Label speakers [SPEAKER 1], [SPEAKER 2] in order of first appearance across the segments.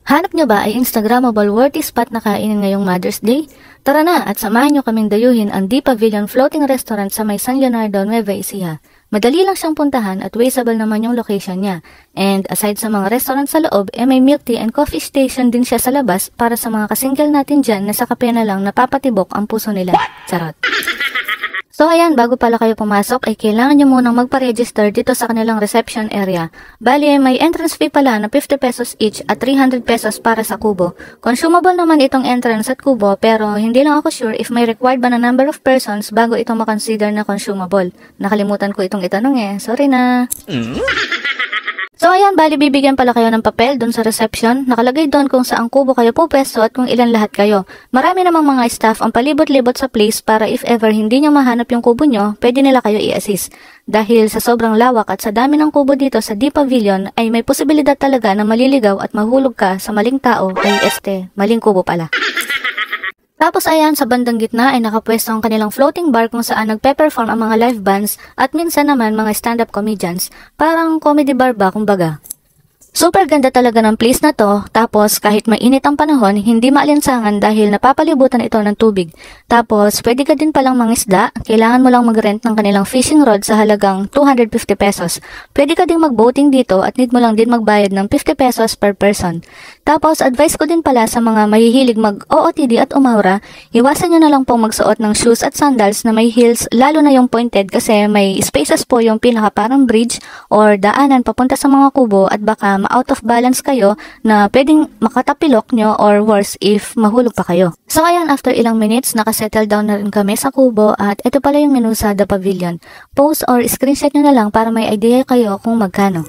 [SPEAKER 1] Hanap nyo ba ay Instagrammable worthy spot na kainin ngayong Mother's Day? Tara na at samahan nyo kaming dayuhin ang The Pavilion Floating Restaurant sa may San Leonardo, Nueva Ecija. Madali lang siyang puntahan at wasteable naman yung location niya. And aside sa mga restaurant sa loob, may milk tea and coffee station din siya sa labas para sa mga kasingle natin dyan na sa kape na lang napapatibok ang puso nila. Charot. So ayan, bago pala kayo pumasok ay kailangan nyo munang magpa-register dito sa kanilang reception area. Bali, may entrance fee pala na 50 pesos each at 300 pesos para sa kubo. Consumable naman itong entrance at kubo pero hindi lang ako sure if may required ba na number of persons bago ito makonsider na consumable. Nakalimutan ko itong itanong sorry na. So ayan, bali bibigyan pala kayo ng papel dun sa reception. Nakalagay doon kung saang kubo kayo pupwesto at kung ilan lahat kayo. Marami namang mga staff ang palibot-libot sa place para if ever hindi nyo mahanap yung kubo nyo, pwede nila kayo i-assist. Dahil sa sobrang lawak at sa dami ng kubo dito sa The Pavilion ay may posibilidad talaga na maliligaw at mahulog ka sa maling tao ay maling kubo pala. Tapos ayan, sa bandang gitna ay nakapwesto ang kanilang floating bar kung saan nagpe-perform ang mga live bands at minsan naman mga stand-up comedians. Parang comedy bar ba kumbaga. Super ganda talaga ng place na to, tapos kahit mainit ang panahon, hindi maalinsangan dahil napapalibutan ito ng tubig. Tapos pwede ka din palang mangisda, kailangan mo lang mag-rent ng kanilang fishing rod sa halagang 250 pesos. Pwede ka din mag-boating dito at need mo lang din magbayad ng 50 pesos per person. Tapos advice ko din pala sa mga mahihilig mag-OOTD at umaura, iwasan nyo na lang pong magsuot ng shoes at sandals na may heels, lalo na yung pointed kasi may spaces po yung pinaka parang bridge or daanan papunta sa mga kubo at baka out of balance kayo na pwedeng makatapilok nyo or worse if mahulog pa kayo. So ayan, after ilang minutes, nakasettle down na rin kami sa kubo at ito pala yung menu sa The Pavilion. Post or screenshot nyo na lang para may idea kayo kung magkano.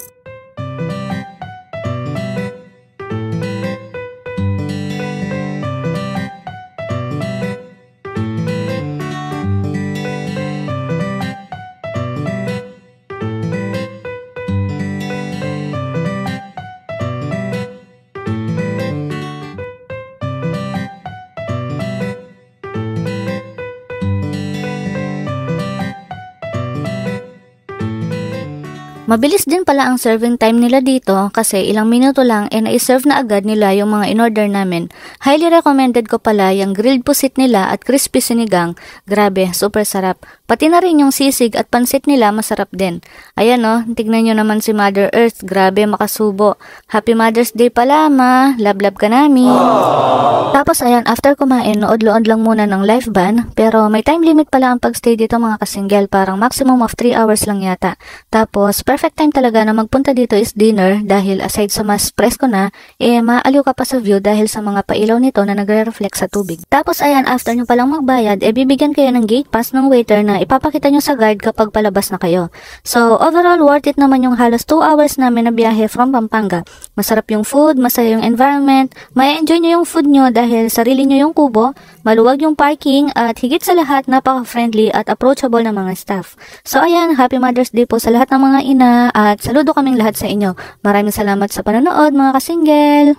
[SPEAKER 1] Mabilis din pala ang serving time nila dito kasi ilang minuto lang na-serve na agad nila yung mga in-order namin. Highly recommended ko pala yung grilled pusit nila at crispy sinigang. Grabe, super sarap. Pati na rin yung sisig at pansit nila masarap din. Ayan tignan nyo naman si Mother Earth. Grabe, makasubo. Happy Mother's Day pala, ma. Love ka namin. Tapos ayan, after kumain, nood-lood lang muna ng live band. Pero may time limit pala ang pagstay dito mga kasinggel. Parang maximum of 3 hours lang yata. Tapos, perfect time talaga na magpunta dito is dinner dahil aside sa mas presko na, maaliw ka pa sa view dahil sa mga pailaw nito na nagre-reflect sa tubig. Tapos ayan, after nyo palang magbayad, bibigyan kayo ng gate pass ng waiter na ipapakita nyo sa guard kapag palabas na kayo. So, overall, worth it naman yung halos 2 hours namin na biyahe from Pampanga. Masarap yung food, masaya yung environment, may-enjoy nyo yung food nyo dahil sarili nyo yung kubo, maluwag yung parking, at higit sa lahat, napaka-friendly at approachable na mga staff. So ayan, Happy Mother's Day po sa lahat ng mga ina at saludo kaming lahat sa inyo. Maraming salamat sa panonood mga kasinggel!